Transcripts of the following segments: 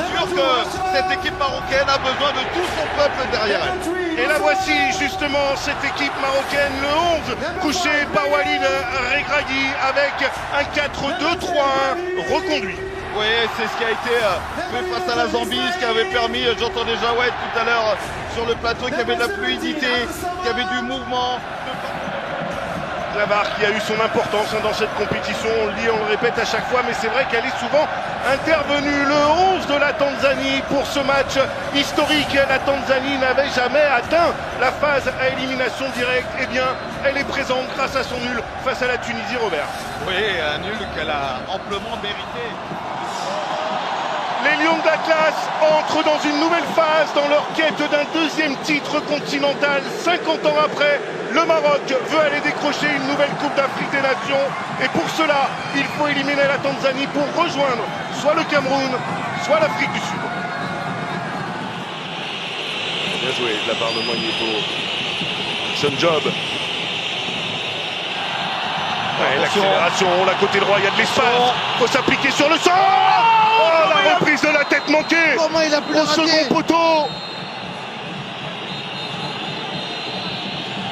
assure que cette équipe marocaine a besoin de tout son peuple derrière elle. Et la voici justement, cette équipe marocaine, le 11, couché par Walid Regragui avec un 4-2-3-1 reconduit. Oui, c'est ce qui a été fait face à la Zambie, ce qui avait permis, j'entendais Jawed tout à l'heure sur le plateau, qu'il y avait de la fluidité, qu'il y avait du mouvement. La VAR qui a eu son importance dans cette compétition, on le dit, on le répète à chaque fois, mais c'est vrai qu'elle est souvent intervenue. Le 11 de la Tanzanie pour ce match historique. La Tanzanie n'avait jamais atteint la phase à élimination directe. Eh bien, elle est présente grâce à son nul face à la Tunisie, Robert. Oui, un nul qu'elle a amplement mérité. Les Lions d'Atlas entrent dans une nouvelle phase dans leur quête d'un deuxième titre continental. 50 ans après, le Maroc veut aller décrocher une nouvelle Coupe d'Afrique des Nations. Et pour cela, il faut éliminer la Tanzanie pour rejoindre soit le Cameroun, soit l'Afrique du Sud. Bien joué de la part de Moigneto. Son job. Ouais, l'accélération, la côté droit, il y a de l'espace. Il faut s'appliquer sur le sol. Oh, la reprise de la tête manquée. Comment il a pu le rater? Au second poteau.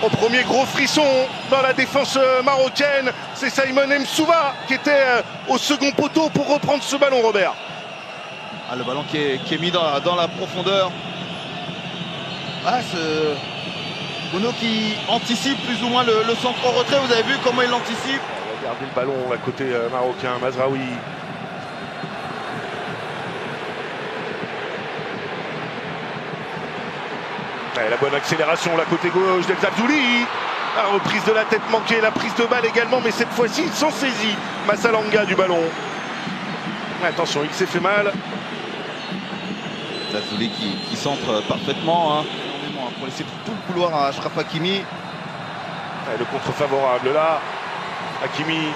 Au premier gros frisson dans la défense marocaine, c'est Simon Msouva qui était au second poteau pour reprendre ce ballon, Robert. Ah, le ballon qui est mis dans la profondeur. Ah, ce Bono qui anticipe plus ou moins le centre en retrait. Vous avez vu comment il l'anticipe? Regardez le ballon, la côté marocain, Mazraoui. Ouais, la bonne accélération, la côté gauche d'El Zabzouli. La reprise de la tête manquée, la prise de balle également, mais cette fois-ci, il s'en saisit. Massalanga du ballon. Attention, il s'est fait mal. Zabzouli qui centre parfaitement, hein, pour laisser tout le couloir à Achraf Hakimi. Ouais, le contre favorable là. Hakimi.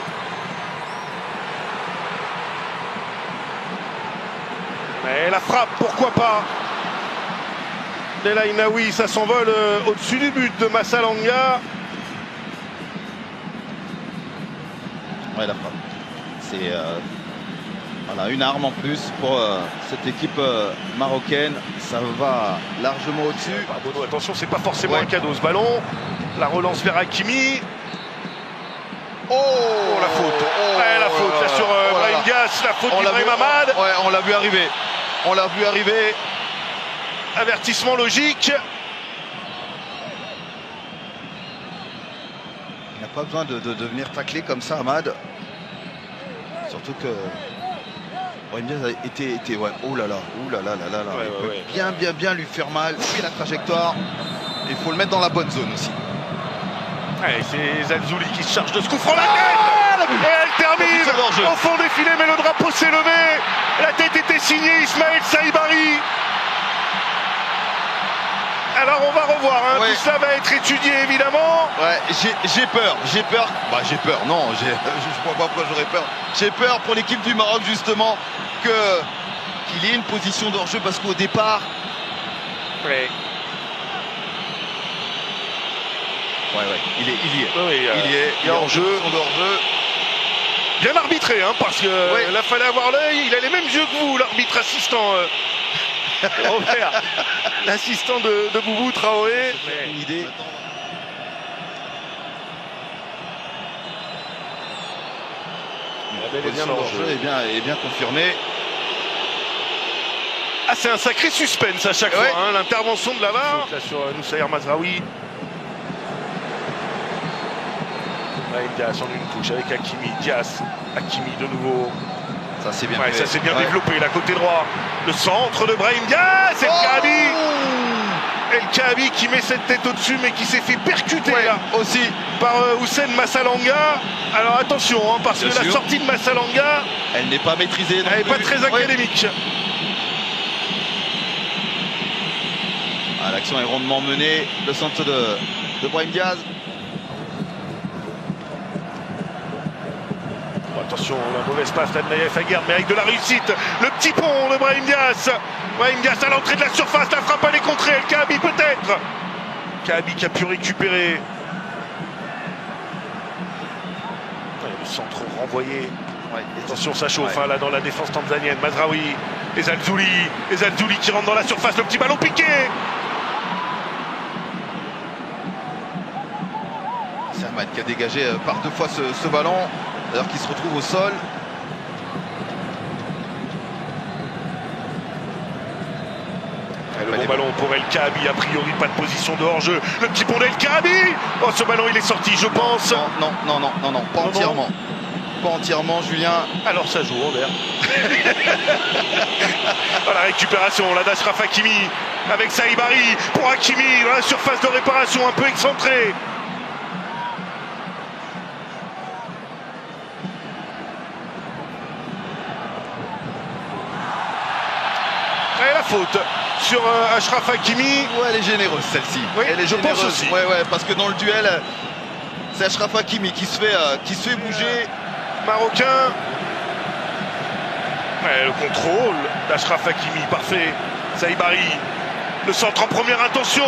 Et la frappe, pourquoi pas. Delaï Naoui, ça s'envole au-dessus du but de Massalanga. Ouais, la frappe. C'est voilà, une arme en plus pour cette équipe marocaine. Ça va largement au-dessus. Bono, attention, c'est pas forcément un cadeau ce ballon. La relance vers Hakimi. Oh, la faute. Ouais, la faute là, sur Brahim Diaz, la faute d'Ibrahim Ahmad. Ouais, on l'a vu arriver. On l'a vu arriver. Avertissement logique. Il n'a pas besoin de venir tacler comme ça, Ahmad. Surtout que Brahim Diaz a été ouais. Oh là là, ouh là là là là là. Ouais, il peut bien lui faire mal. Puis la trajectoire. Il faut le mettre dans la bonne zone aussi. Ouais, c'est Zabzouli qui se charge de ce coup franc, la tête. Et elle termine au fond des filets, mais le drapeau s'est levé. La tête était signée Ismaël Saïbari. Alors on va revoir, hein. Tout cela va être étudié évidemment. Ouais, j'ai peur. Bah j'ai peur, non, je vois pas pourquoi j'aurais peur. J'ai peur pour l'équipe du Maroc justement qu'il y ait une position d'hors-jeu parce qu'au départ. Ouais. Ouais, il y est. Oui, il y a hors-jeu. Bien arbitré, hein, parce que là fallait avoir l'œil. Il a les mêmes yeux que vous, l'arbitre assistant. Robert, l'assistant de Boubou Traoré. Une idée. La position d'hors-jeu est bien confirmée. Ah, c'est un sacré suspense à chaque fois, hein, l'intervention de la VAR. Là sur Noussaïr Mazraoui. Brahim Diaz en une touche avec Hakimi. Diaz, Hakimi de nouveau. Ça c'est bien, ça s'est bien développé, la côté droit. Le centre de Brahim Diaz. El Kaabi. El Kaabi qui met cette tête au-dessus, mais qui s'est fait percuter là aussi par Houssen Massalanga. Alors attention, hein, parce que la sortie de Massalanga, elle n'est pas maîtrisée. Elle n'est pas très académique. Ah, l'action est rondement menée. Le centre de Brahim Diaz. Attention, la mauvaise passe là de Naïef Aguerd, mais avec de la réussite. Le petit pont de Brahim Diaz. Brahim Diaz à l'entrée de la surface, la frappe à les contrer. El Kaabi peut-être. Kaabi qui a pu récupérer. Le centre renvoyé. Attention, ça chauffe là dans la défense tanzanienne. Mazraoui. Et Zalzouli qui rentre dans la surface, le petit ballon piqué. Serman qui a dégagé par 2 fois ce ballon, d'ailleurs qui se retrouve au sol. Le bon ballon pour El Kaabi, a priori pas de position de hors-jeu. Le petit pont d'El Kaabi. Oh, ce ballon il est sorti, je pense. Non, pas entièrement. Pas entièrement, Julien. Alors ça joue, Robert. Dans la récupération, là d'Achraf Hakimi avec Saïbari pour Hakimi dans la surface de réparation un peu excentrée. Et la faute sur Achraf Hakimi. Ouais, elle est généreuse celle-ci. Oui, elle est je généreuse. pense aussi. Ouais, parce que dans le duel, c'est Achraf Hakimi qui se fait bouger. Marocain. Ouais, le contrôle d'Achraf Hakimi, parfait. Saïbari, le centre en première intention.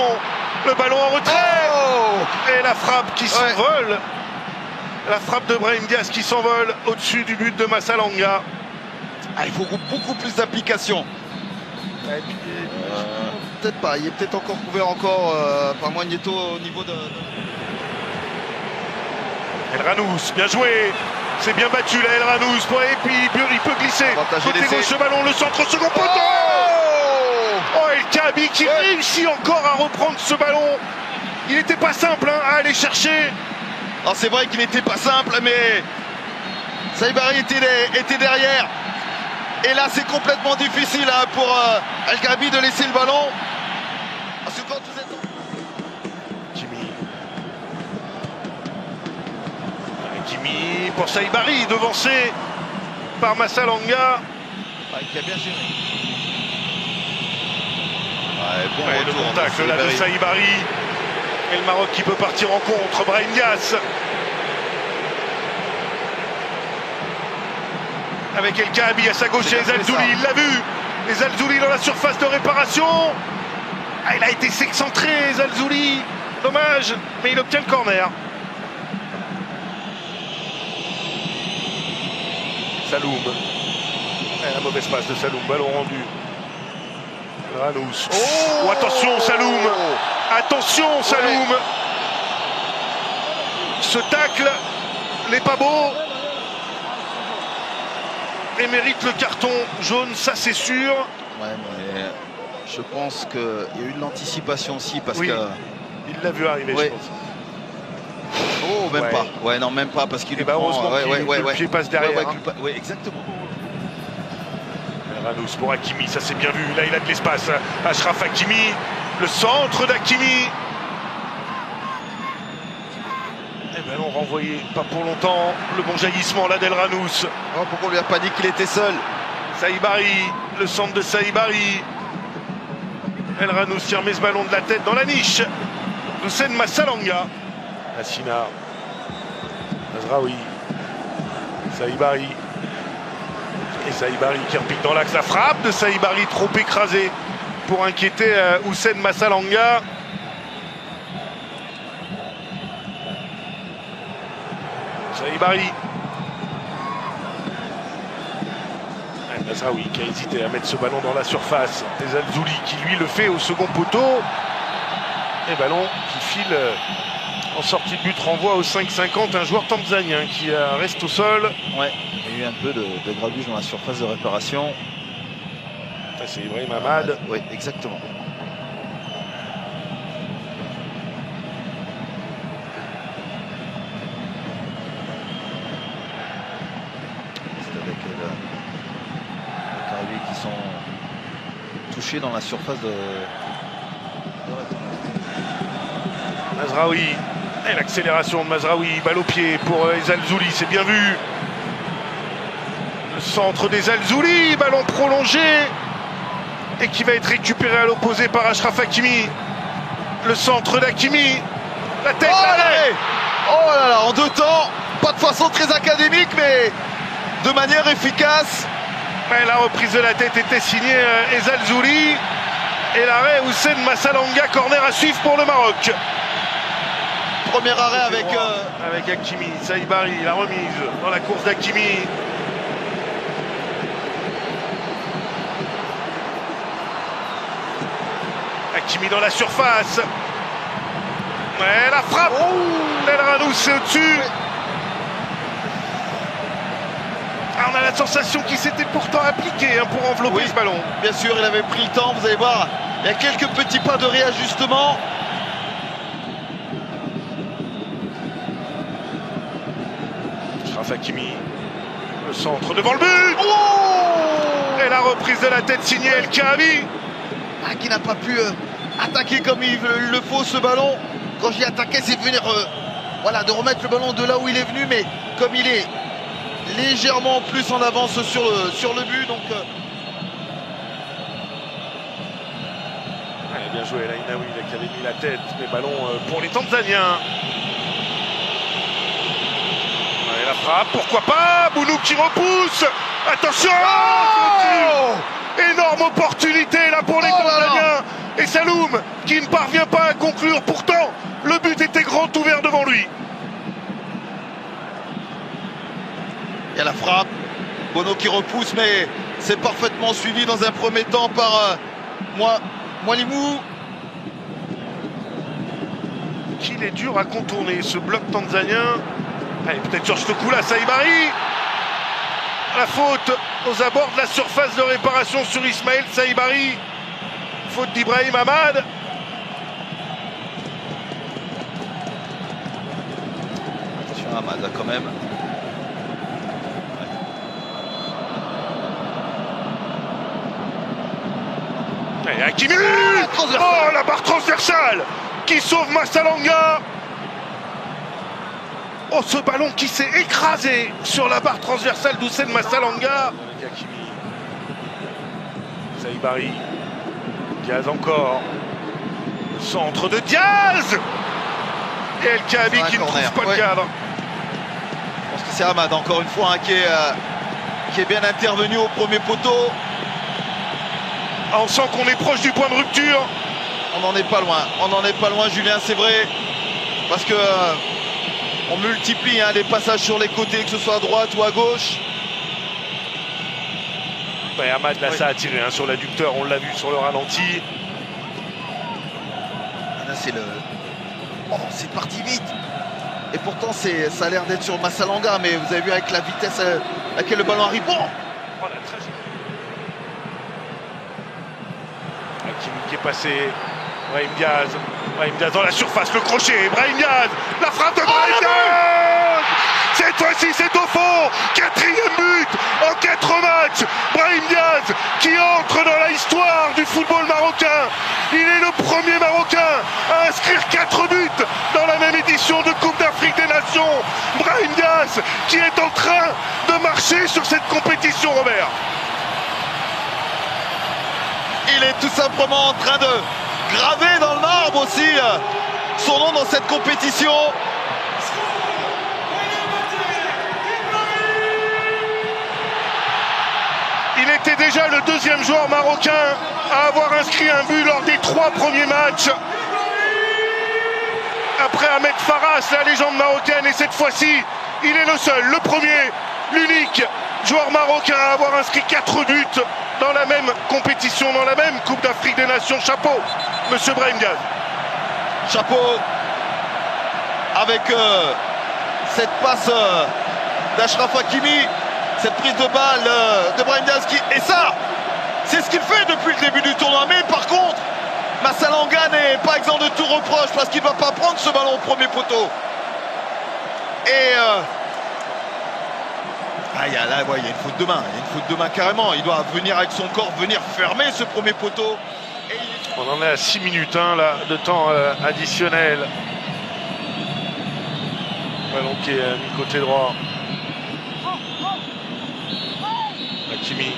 Le ballon en retrait. Oh, et la frappe qui s'envole. La frappe de Brahim Diaz qui s'envole au-dessus du but de Massalanga. Ah, il faut beaucoup plus d'application. Peut-être pas, il est peut-être encore couvert par Moigneto au niveau de... El Ranous, bien joué. C'est bien battu là, El Ranous. Et puis il peut glisser. Côté gauche, ce ballon, le centre, second poteau. Oh, El Kaabi qui réussit encore à reprendre ce ballon. Il n'était pas simple à aller chercher. Alors c'est vrai qu'il n'était pas simple, mais Saïbari était derrière. Et là, c'est complètement difficile pour El Kaabi de laisser le ballon. Parce que quand vous êtes... Hakimi pour Saïbari, devancé par Massalanga. Qui a bien géré. Le contact là de Saïbari. Et le Maroc qui peut partir en contre. Brahim Diaz. Avec El Kaabi à sa gauche et Zalzouli, il l'a vu. Et Zalzouli dans la surface de réparation. Ah, il a été s'excentré, Zalzouli. Dommage, mais il obtient le corner. Saloum. Et la mauvaise passe de Saloum, ballon rendu. Ranous. Oh, attention Saloum. Attention Saloum. Ce tacle n'est pas beau. Et mérite le carton jaune, ça c'est sûr. Ouais, mais je pense qu'il y a eu de l'anticipation aussi parce que... Il l'a vu arriver, je pense. Oh, même pas. Ouais, non, même pas parce qu'il est heureusement le pied passe derrière. Ouais, exactement. Ranous pour Hakimi, ça c'est bien vu. Là, il a de l'espace. Achraf Hakimi, le centre d'Hakimi. Et ballon renvoyé, pas pour longtemps. Le bon jaillissement là d'El Ranous. Oh, pourquoi on lui a pas dit qu'il était seul? Saïbari, le centre de Saïbari. El Ranous qui remet ce ballon de la tête dans la niche. Houssen Massalanga. Hassina. Mazraoui. Saïbari. Et Saïbari qui repique dans l'axe. La frappe de Saïbari trop écrasée pour inquiéter Houssen Massalanga. Saïbari. Mazraoui qui a hésité à mettre ce ballon dans la surface. Et Zalzouli qui lui le fait au second poteau. Et ballon qui file en sortie de but, renvoie au 5,50 un joueur tanzanien qui reste au sol. Ouais, il y a eu un peu de grabuge dans la surface de réparation. Ça c'est Ibrahim Ahmad. Oui, exactement. C'est avec les Caraïbes qui sont touchés dans la surface de réparation. Mazraoui, et l'accélération de Mazraoui, balle au pied pour Zalzouli, c'est bien vu. Le centre des Zalzouli, ballon prolongé et qui va être récupéré à l'opposé par Achraf Hakimi. Le centre d'Hakimi, la tête. Oh là là, en 2 temps, pas de façon très académique, mais de manière efficace. Et la reprise de la tête était signée Zalzouli et l'arrêt Houssen Massalanga, corner à suivre pour le Maroc. Premier arrêt avec Hakimi, Saïbari, la remise dans la course d'Hakimi. Hakimi dans la surface. Ouais, la frappe. El Ranous c'est au-dessus. On a la sensation qu'il s'était pourtant appliqué pour envelopper ce ballon. Bien sûr, il avait pris le temps, vous allez voir. Il y a quelques petits pas de réajustement. Achraf Hakimi, le centre devant le but. Et la reprise de la tête signée El Kaabi. Qui n'a pas pu attaquer comme il le faut ce ballon. Quand j'y attaquais, c'est de venir voilà, de remettre le ballon de là où il est venu, mais comme il est légèrement plus en avance sur le but, donc ouais, bien joué Lainaoui qui avait mis la tête, mais ballon pour les Tanzaniens. Ouais, la frappe, pourquoi pas. Bounou qui repousse, attention. Énorme opportunité là pour les Tanzaniens. Et Saloum qui ne parvient pas à conclure, pourtant le but était grand ouvert devant lui. Il y a la frappe, Bono qui repousse, mais c'est parfaitement suivi dans un premier temps par Mwalimu. Qu'il est dur à contourner ce bloc tanzanien. Allez, peut-être sur ce coup-là, Saïbari. La faute aux abords de la surface de réparation sur Ismaël Saïbari. Faute d'Ibrahim Ahmad. Attention à Ahmad quand même. Et Hakimi. Oh, la barre transversale qui sauve Massalanga. Oh, ce ballon qui s'est écrasé sur la barre transversale d'Houssen Massalanga. Hakimi. Saïbari. Diaz encore. Le centre de Diaz. Et El Kaabi qui ne trouve pas le cadre. Je pense que c'est Ahmad encore une fois qui est bien intervenu au premier poteau. On sent qu'on est proche du point de rupture. On n'en est pas loin, Julien, c'est vrai. Parce que on multiplie les passages sur les côtés, que ce soit à droite ou à gauche. Ouais, Ahmad là, ça a tiré sur l'adducteur, on l'a vu sur le ralenti. Là, c'est le... Oh, c'est parti vite. Et pourtant, ça a l'air d'être sur Massalanga, mais vous avez vu avec la vitesse à laquelle le ballon arrive. Oh, la tragédie. Hakimi qui est passé. Brahim Diaz dans la surface, le crochet. Brahim Diaz, la frappe de Brahim Diaz. Cette fois-ci, c'est au fond. 4e but en 4 matchs. Brahim Diaz qui entre dans la histoire du football marocain. Il est le premier Marocain à inscrire 4 buts dans la même édition de Coupe d'Afrique des Nations. Brahim Diaz qui est en train de marcher sur cette compétition, Robert. Il est tout simplement en train de graver dans le marbre aussi son nom dans cette compétition. Il était déjà le 2e joueur marocain à avoir inscrit un but lors des 3 premiers matchs. Après Ahmed Farras, la légende marocaine, et cette fois-ci, il est le seul, le premier, l'unique joueur marocain à avoir inscrit 4 buts dans la même compétition, dans la même Coupe d'Afrique des Nations. Chapeau, monsieur Brahim Diaz. Chapeau. Avec cette passe d'Achraf Hakimi, cette prise de balle de Brahim Diaz et ça, c'est ce qu'il fait depuis le début du tournoi. Mais par contre, Massalanga n'est pas exempt de tout reproche parce qu'il ne va pas prendre ce ballon au premier poteau. Et il y a une faute de main. Il y a une faute de main carrément. Il doit venir avec son corps, venir fermer ce premier poteau. On en est à 6 minutes là, de temps additionnel. Ballon qui est mis côté droit. Hakimi.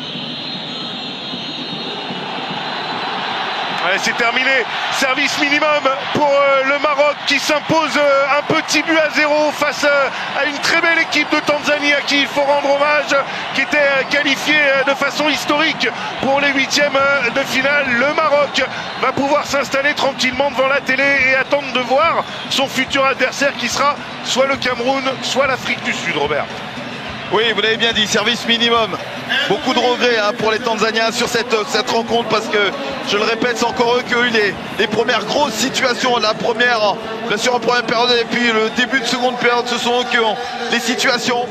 Ouais, c'est terminé. Service minimum pour le Maroc qui s'impose un petit but à 0 face à une très belle équipe de Tanzanie à qui il faut rendre hommage, qui était qualifiée de façon historique pour les 8e de finale. Le Maroc va pouvoir s'installer tranquillement devant la télé et attendre de voir son futur adversaire qui sera soit le Cameroun, soit l'Afrique du Sud, Robert. Oui, vous l'avez bien dit, service minimum. Beaucoup de regrets pour les Tanzaniens sur cette rencontre, parce que, je le répète, c'est encore eux qui ont eu les premières grosses situations. La première, bien sûr en première période, et puis le début de seconde période, ce sont eux qui ont les situations.